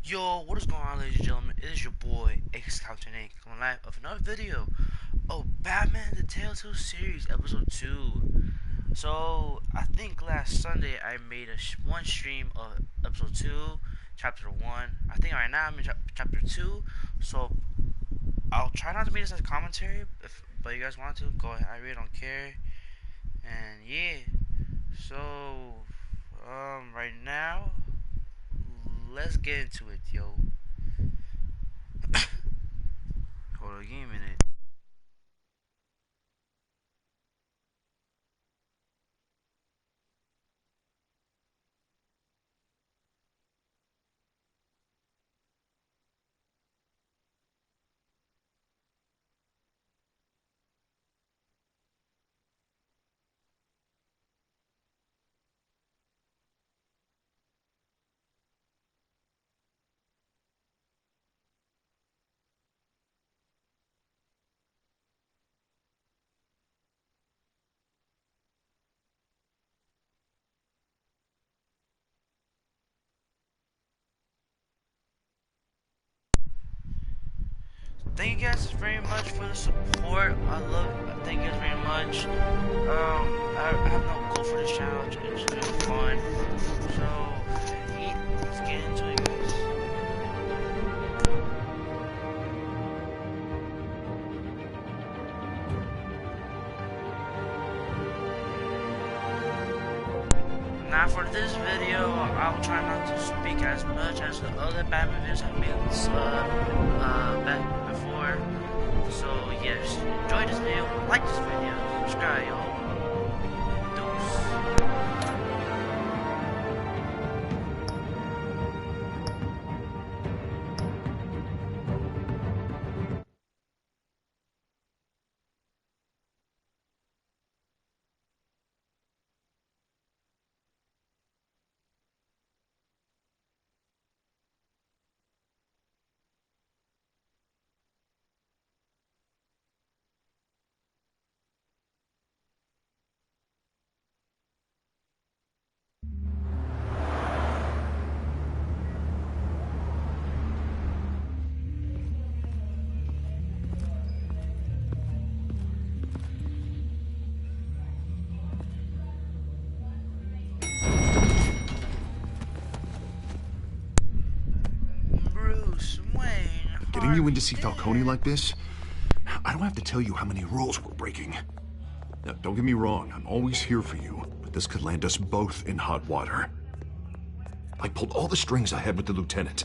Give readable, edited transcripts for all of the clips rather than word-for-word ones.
Yo, what is going on, ladies and gentlemen? It is your boy, X-Couch Inc. coming live of another video. Oh, Batman the Telltale series, episode 2. So, I think last Sunday I made one stream of episode 2, chapter 1. I think right now I'm in chapter 2. So, I'll try not to make this as commentary, but you guys want to, go ahead. I really don't care. And yeah, so, right now, let's get into it, yo. Hold on, give me a minute. Thank you guys very much for the support. Thank you guys very much. I have no goal for this channel. It's just really fun. So, yeah, let's get into it, guys. Now for this video, I'll try not to speak as much as the other Batman videos I've made back before. So yes, enjoy this video, like this video, subscribe, y'all. Getting you in to see Falcone like this? I don't have to tell you how many rules we're breaking. Now, don't get me wrong, I'm always here for you, but this could land us both in hot water. I pulled all the strings I had with the lieutenant.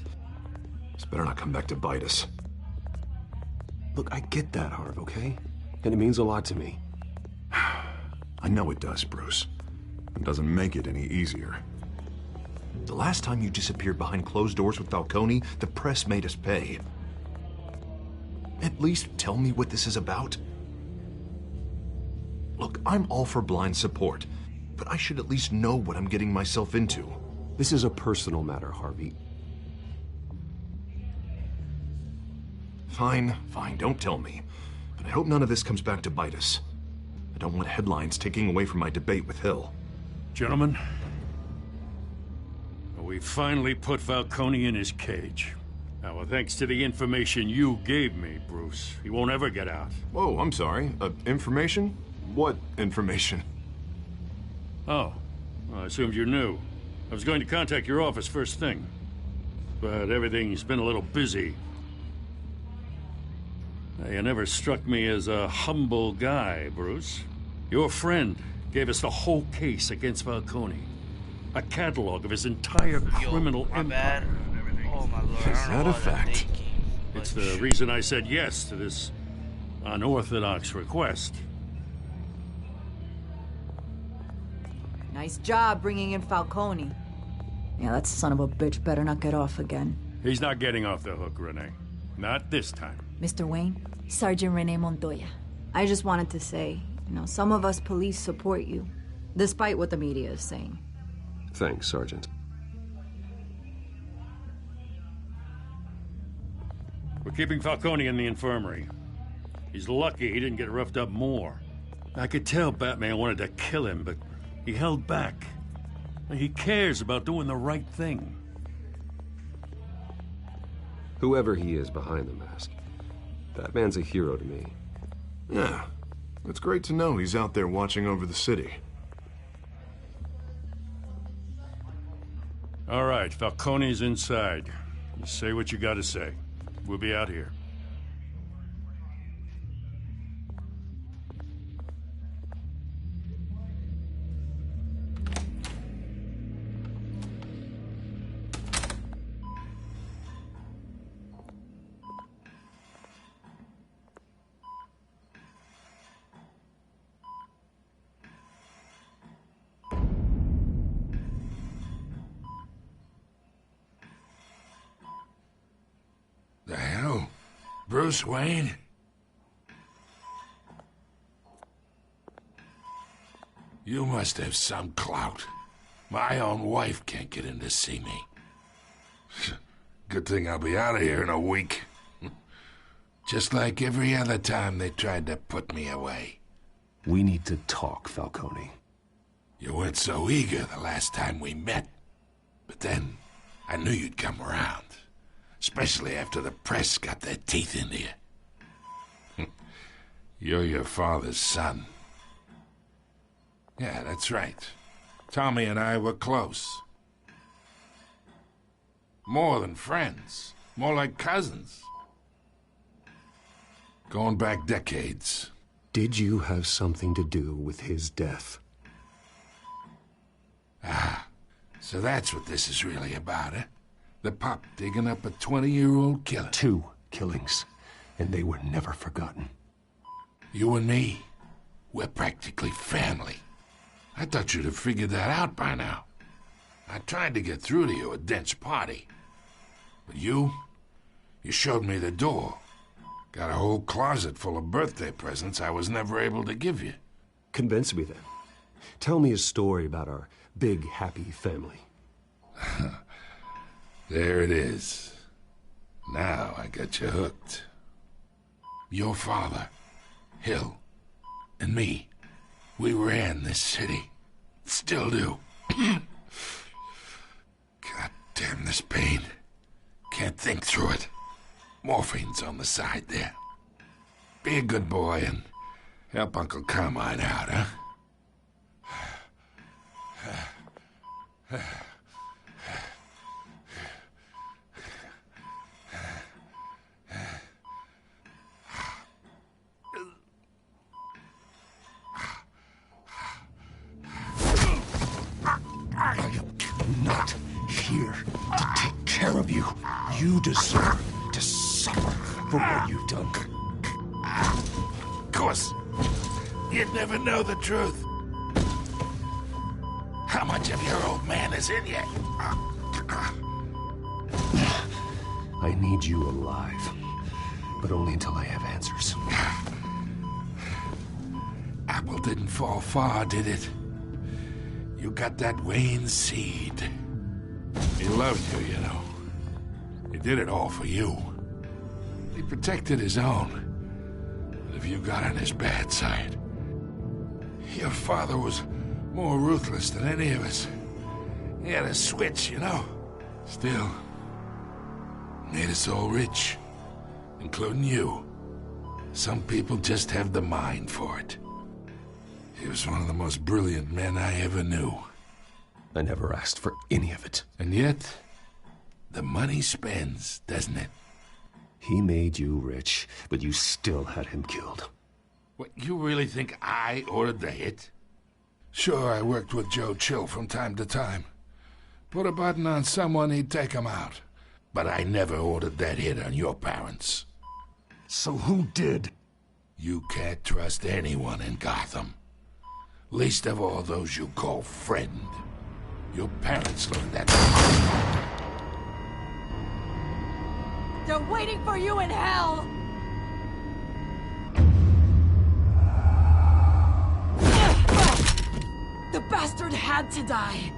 This better not come back to bite us. Look, I get that, Harv, okay? And it means a lot to me. I know it does, Bruce. It doesn't make it any easier. The last time you disappeared behind closed doors with Falcone, the press made us pay. At least tell me what this is about. Look, I'm all for blind support, but I should at least know what I'm getting myself into. This is a personal matter, Harvey. Fine, don't tell me. But I hope none of this comes back to bite us. I don't want headlines taking away from my debate with Hill. Gentlemen, we finally put Falcone in his cage. Now, thanks to the information you gave me, Bruce, he won't ever get out. Whoa, I'm sorry. Information? What information? Oh, well, I assumed you knew. I was going to contact your office first thing, but everything's been a little busy. You never struck me as a humble guy, Bruce. Your friend gave us the whole case against Falcone. A catalog of his entire criminal empire. Bad. Oh my lord, Is that a fact? It's the reason I said yes to this unorthodox request. Nice job bringing in Falcone. Yeah, that son of a bitch better not get off again. He's not getting off the hook, Renee. Not this time. Mr. Wayne, Sergeant Renee Montoya. I just wanted to say, some of us police support you, despite what the media is saying. Thanks, Sergeant. We're keeping Falcone in the infirmary. He's lucky he didn't get roughed up more. I could tell Batman wanted to kill him, but he held back. He cares about doing the right thing. Whoever he is behind the mask. That man's a hero to me. Yeah, it's great to know he's out there watching over the city. All right, Falcone's inside. You say what you gotta say. We'll be out here. The hell? Bruce Wayne? You must have some clout. My own wife can't get in to see me. Good thing I'll be out of here in a week. Just like every other time they tried to put me away. We need to talk, Falcone. You weren't so eager the last time we met. But then, I knew you'd come around. Especially after the press got their teeth into you. You're your father's son. Yeah, that's right. Tommy and I were close. More than friends. More like cousins. Going back decades. Did you have something to do with his death? Ah, so that's what this is really about, eh? The pup digging up a 20-year-old killer. 2 killings, and they were never forgotten. You and me, we're practically family. I thought you'd have figured that out by now. I tried to get through to you at Dent's party. But you showed me the door. Got a whole closet full of birthday presents I was never able to give you. Convince me then. Tell me a story about our big, happy family. There it is. Now I got you hooked. Your father, Hill, and me, we ran this city. Still do. God damn this pain. Can't think through it. Morphine's on the side there. Be a good boy and help Uncle Carmine out, huh? Not here to take care of you. You deserve to suffer for what you've done. Of course, you'd never know the truth. How much of your old man is in you? I need you alive, but only until I have answers. Apple didn't fall far, did it? You got that Wayne seed. He loved you, you know. He did it all for you. He protected his own. But if you got on his bad side, your father was more ruthless than any of us. He had a switch, you know. Still, made us all rich, including you. Some people just have the mind for it. He was one of the most brilliant men I ever knew. I never asked for any of it. And yet, the money spends, doesn't it? He made you rich, but you still had him killed. What, you really think I ordered the hit? Sure, I worked with Joe Chill from time to time. Put a button on someone, he'd take him out. But I never ordered that hit on your parents. So who did? You can't trust anyone in Gotham. Least of all those you call friend. Your parents learned that. They're waiting for you in hell! The bastard had to die!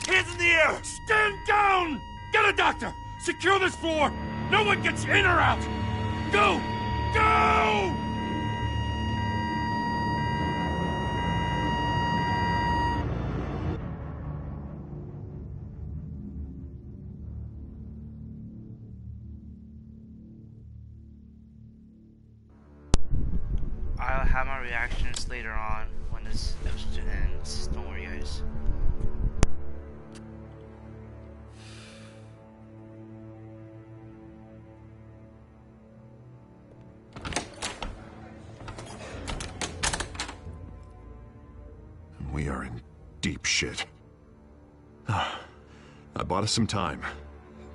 Hands in the air! Stand down! Get a doctor! Secure this floor! No one gets in or out! Go! Go! have my reactions later on when this episode ends. Don't worry, guys. We are in deep shit. I bought us some time,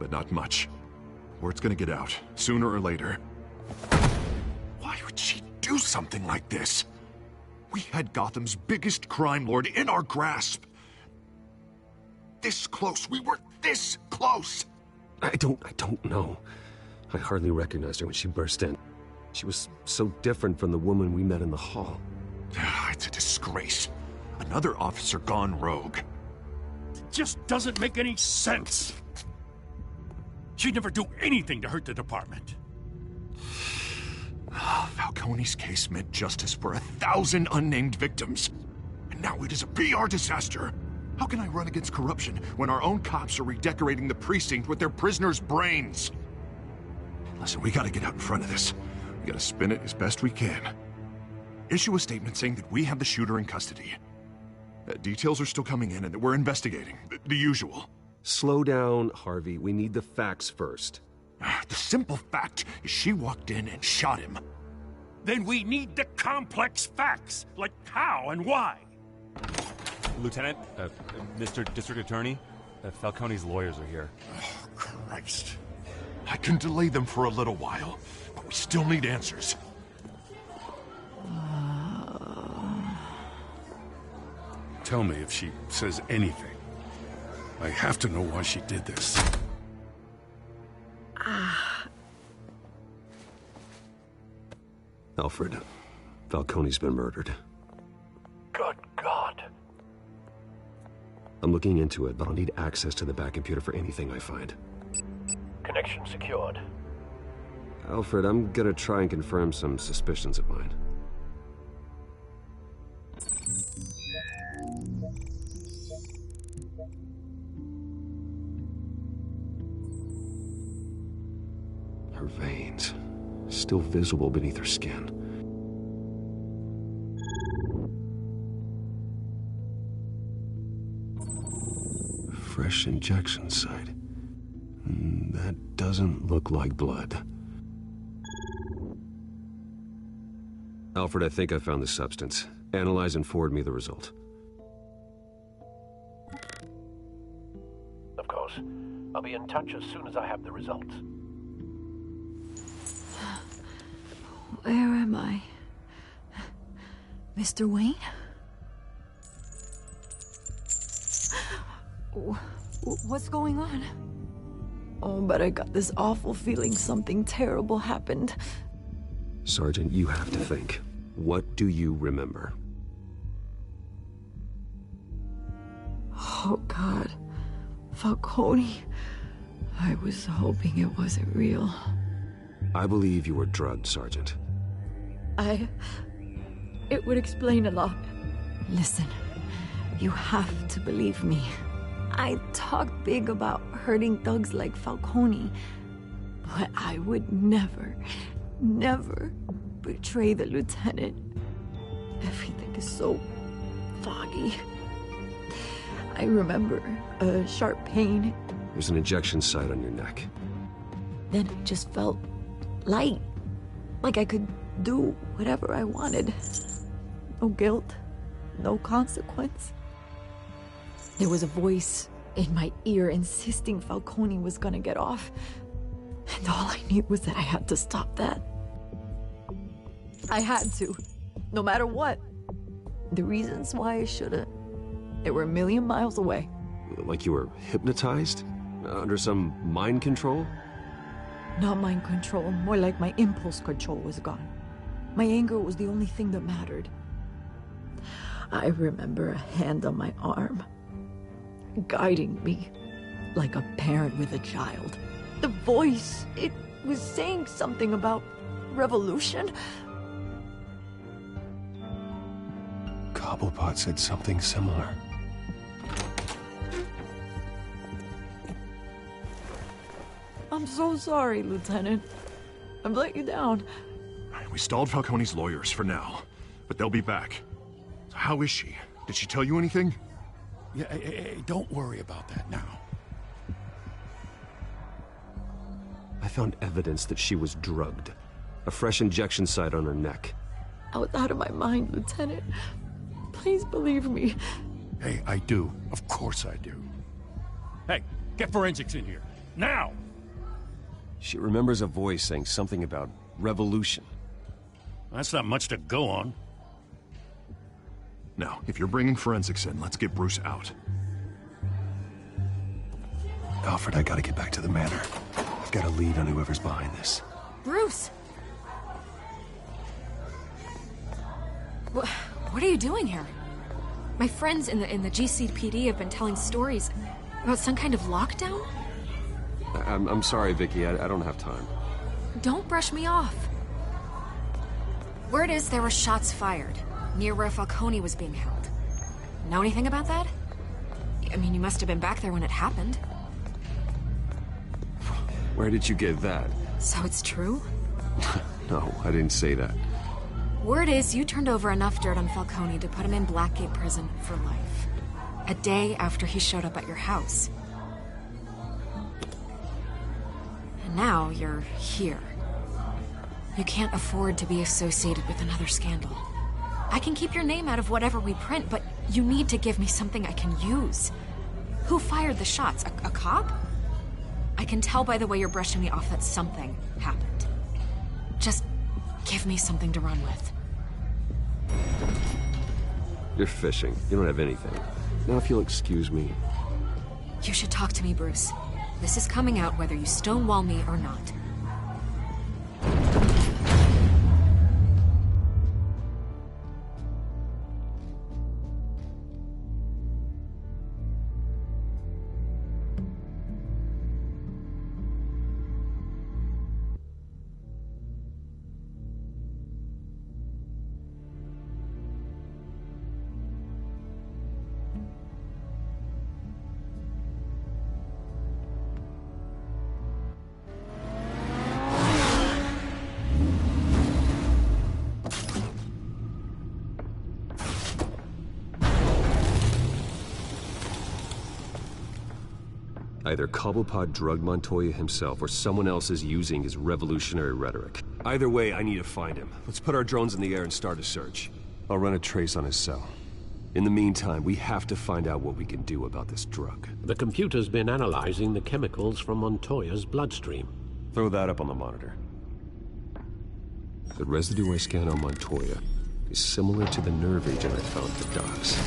but not much. Word's gonna get out, sooner or later. Why would she do something like this? We had Gotham's biggest crime lord in our grasp. This close. We were this close. I don't know. I hardly recognized her when she burst in. She was so different from the woman we met in the hall. It's a disgrace. Another officer gone rogue. It just doesn't make any sense. She'd never do anything to hurt the department. Falcone's case meant justice for 1,000 unnamed victims. And now it is a PR disaster. How can I run against corruption when our own cops are redecorating the precinct with their prisoners' brains? Listen, we gotta get out in front of this. We gotta spin it as best we can. Issue a statement saying that we have the shooter in custody. Details are still coming in and that we're investigating. The usual. Slow down, Harvey. We need the facts first. The simple fact is she walked in and shot him. Then we need the complex facts, like how and why. Lieutenant, Mr. District Attorney, Falcone's lawyers are here. Oh, Christ. I can delay them for a little while, but we still need answers. Tell me if she says anything. I have to know why she did this. Alfred, Falcone's been murdered. Good God. I'm looking into it, but I'll need access to the back computer for anything I find. Connection secured. Alfred, I'm gonna try and confirm some suspicions of mine. Her veins, still visible beneath her skin. Fresh injection site. That doesn't look like blood. Alfred, I think I found the substance. Analyze and forward me the result. Of course. I'll be in touch as soon as I have the results. Where am I? Mr. Wayne? What's going on? Oh, but I got this awful feeling something terrible happened. Sergeant, you have to think. What do you remember? Oh, God. Falcone. I was hoping it wasn't real. I believe you were drugged, Sergeant. It would explain a lot. Listen, you have to believe me. I talked big about hurting thugs like Falcone, but I would never betray the lieutenant. Everything is so foggy. I remember a sharp pain. There's an injection site on your neck. Then it just felt light, like I could do whatever I wanted. No guilt, no consequence. There was a voice in my ear insisting Falcone was gonna get off. And all I knew was that I had to stop that. I had to, no matter what. The reasons why I shouldn't, they were a million miles away. Like you were hypnotized? Under some mind control? Not mind control, more like my impulse control was gone. My anger was the only thing that mattered. I remember a hand on my arm, guiding me like a parent with a child. The voice, it was saying something about revolution. Cobblepot said something similar. I'm so sorry, Lieutenant. I've let you down. We stalled Falcone's lawyers for now. but they'll be back. So how is she? Did she tell you anything? Yeah, hey, don't worry about that now. I found evidence that she was drugged. A fresh injection site on her neck. I was out of my mind, Lieutenant. Please believe me. Hey, I do. Of course I do. Hey, get forensics in here. Now! She remembers a voice saying something about revolution. That's not much to go on. Now, if you're bringing forensics in, let's get Bruce out. Alfred, I gotta get back to the manor. I've got a lead on whoever's behind this. Bruce! What are you doing here? My friends in the GCPD have been telling stories about some kind of lockdown? I'm sorry, Vicky. I don't have time. Don't brush me off. Word is there were shots fired near where Falcone was being held. Know anything about that? I mean, you must have been back there when it happened. Where did you get that? So it's true? No, I didn't say that. Word is you turned over enough dirt on Falcone to put him in Blackgate Prison for life. A day after he showed up at your house. And now you're here. You can't afford to be associated with another scandal. I can keep your name out of whatever we print, but you need to give me something I can use. Who fired the shots? A cop? I can tell by the way you're brushing me off that something happened. Just give me something to run with. You're fishing. You don't have anything. Now if you'll excuse me. You should talk to me, Bruce. This is coming out whether you stonewall me or not. Either Cobblepot drugged Montoya himself, or someone else is using his revolutionary rhetoric. Either way, I need to find him. Let's put our drones in the air and start a search. I'll run a trace on his cell. In the meantime, we have to find out what we can do about this drug. The computer's been analyzing the chemicals from Montoya's bloodstream. Throw that up on the monitor. The residue I scan on Montoya is similar to the nerve agent I found at the docks.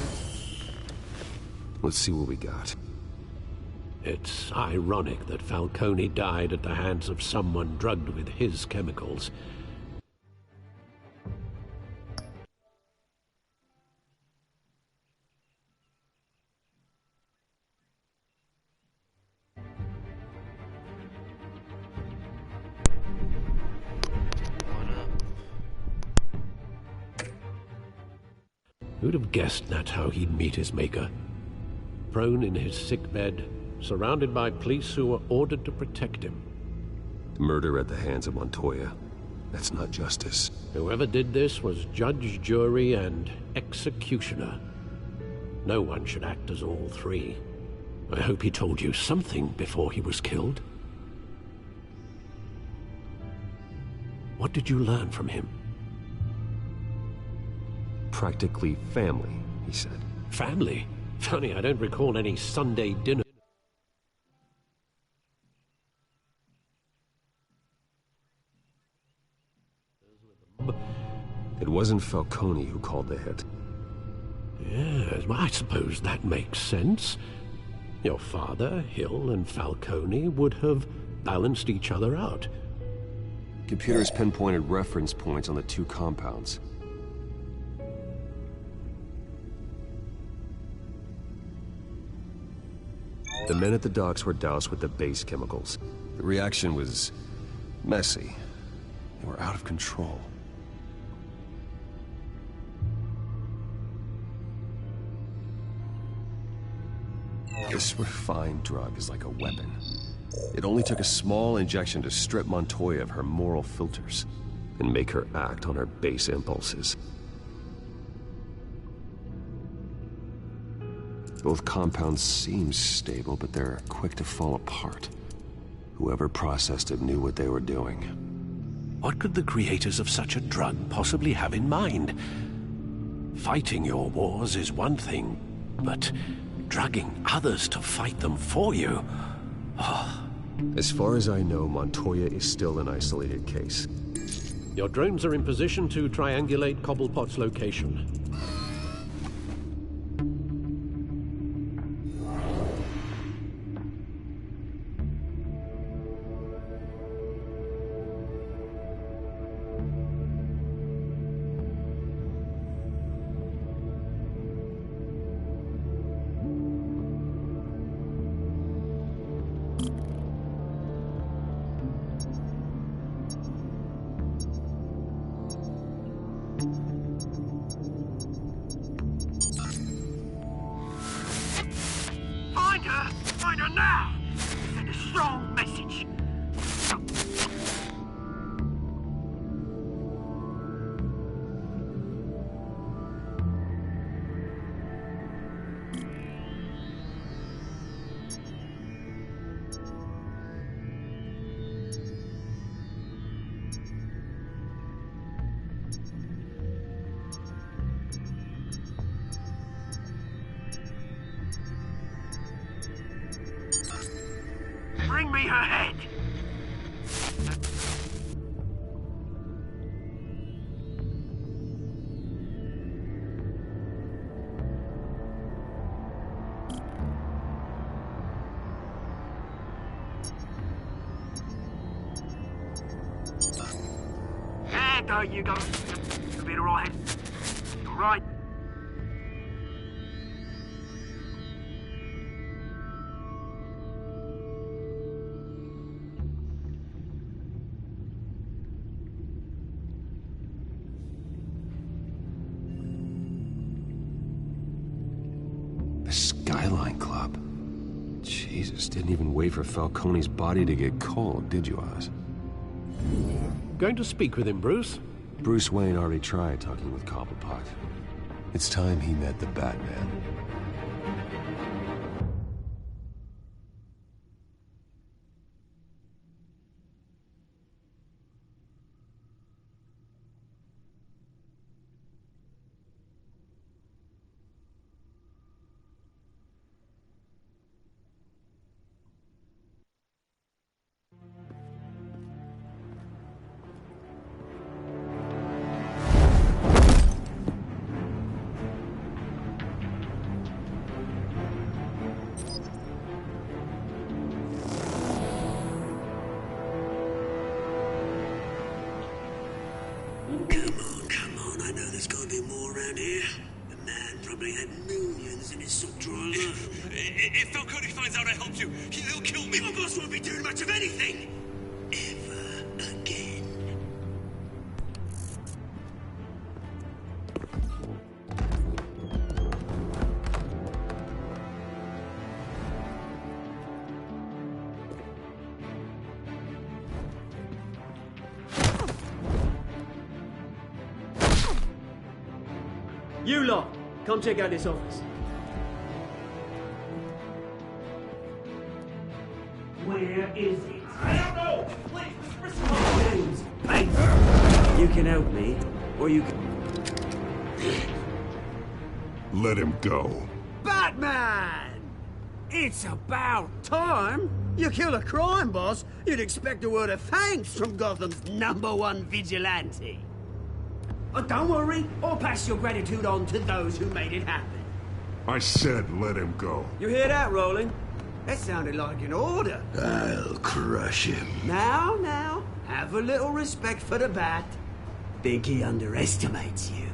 Let's see what we got. It's ironic that Falcone died at the hands of someone drugged with his chemicals. Who'd have guessed that's how he'd meet his maker? Prone in his sickbed, surrounded by police who were ordered to protect him. Murder at the hands of Montoya. That's not justice. Whoever did this was judge, jury, and executioner. No one should act as all three. I hope he told you something before he was killed. What did you learn from him? Practically family, he said. Family? Funny, I don't recall any Sunday dinner. It wasn't Falcone who called the hit. Yes, well, I suppose that makes sense. Your father, Hill, and Falcone would have balanced each other out. Computers pinpointed reference points on the two compounds. The men at the docks were doused with the base chemicals. The reaction was messy. They were out of control. This refined drug is like a weapon. It only took a small injection to strip Montoya of her moral filters and make her act on her base impulses. Both compounds seem stable, but they're quick to fall apart. Whoever processed it knew what they were doing. What could the creators of such a drug possibly have in mind? Fighting your wars is one thing, but drugging others to fight them for you? Oh. As far as I know, Montoya is still an isolated case. Your drones are in position to triangulate Cobblepot's location. Find her now! Send a strong message. Bring me her head! There you go. You'll be alright. Alright. The Skyline Club. Jesus, didn't even wait for Falcone's body to get cold, did you, Oz? Going to speak with him, Bruce? Bruce Wayne already tried talking with Cobblepot. It's time he met the Batman. Come on, I know there's gotta be more around here. The man probably had millions in his sock drawer. If Falcone finds out I helped you, he'll kill me. Your boss won't be doing much of anything! Ever again. You lot, come check out this office. Where is it? I don't know! Please, Mr. James, Pace. You can help me, or you can... Let him go. Batman! It's about time. You kill a crime boss, you'd expect a word of thanks from Gotham's #1 vigilante. Oh, don't worry, I'll pass your gratitude on to those who made it happen. I said let him go. You hear that, Roland? That sounded like an order. I'll crush him. Now, have a little respect for the Bat. Think he underestimates you.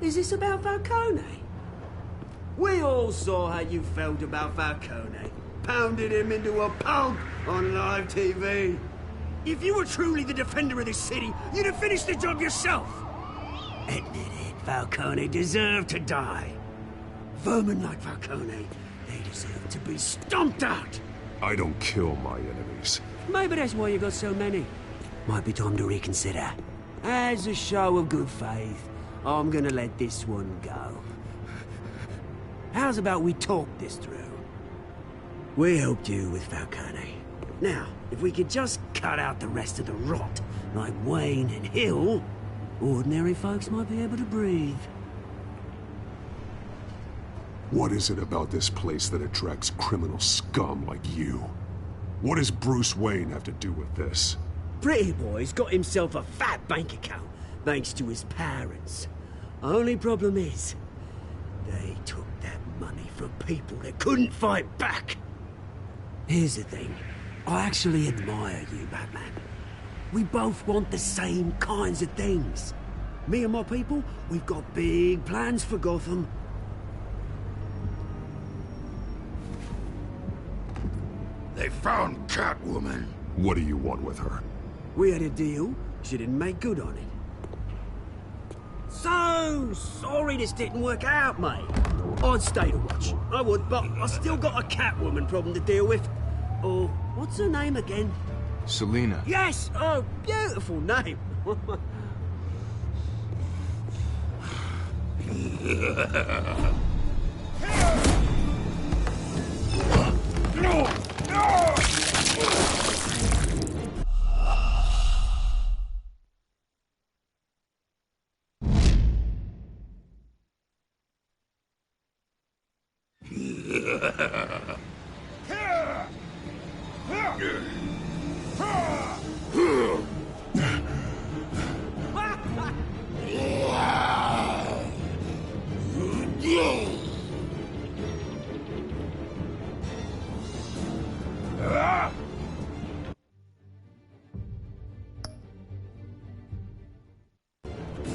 Is this about Falcone? We all saw how you felt about Falcone. Pounded him into a pulp on live TV. If you were truly the defender of this city, you'd have finished the job yourself. Admit it, Falcone deserved to die. Vermin like Falcone, they deserve to be stomped out. I don't kill my enemies. Maybe that's why you got so many. Might be time to reconsider. As a show of good faith, I'm gonna let this one go. How's about we talk this through? We helped you with Falcone. Now, if we could just cut out the rest of the rot, like Wayne and Hill, ordinary folks might be able to breathe. What is it about this place that attracts criminal scum like you? What does Bruce Wayne have to do with this? Pretty Boy's got himself a fat bank account, thanks to his parents. Only problem is, they took that money from people that couldn't fight back. Here's the thing. I actually admire you, Batman. We both want the same kinds of things. Me and my people, we've got big plans for Gotham. They found Catwoman. What do you want with her? We had a deal. She didn't make good on it. So sorry this didn't work out, mate. I'd stay to watch. I would, but I still got a Catwoman problem to deal with. Oh, what's her name again? Selina. Yes! Oh, beautiful name.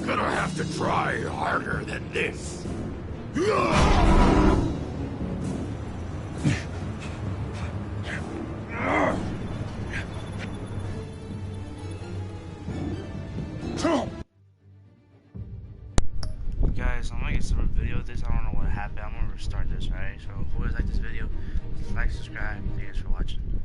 Gonna have to try harder than this. Guys, I'm gonna get some video of this. I don't know what happened. I'm gonna restart this, right? So, if you guys like this video, like, subscribe. Thank you guys for watching.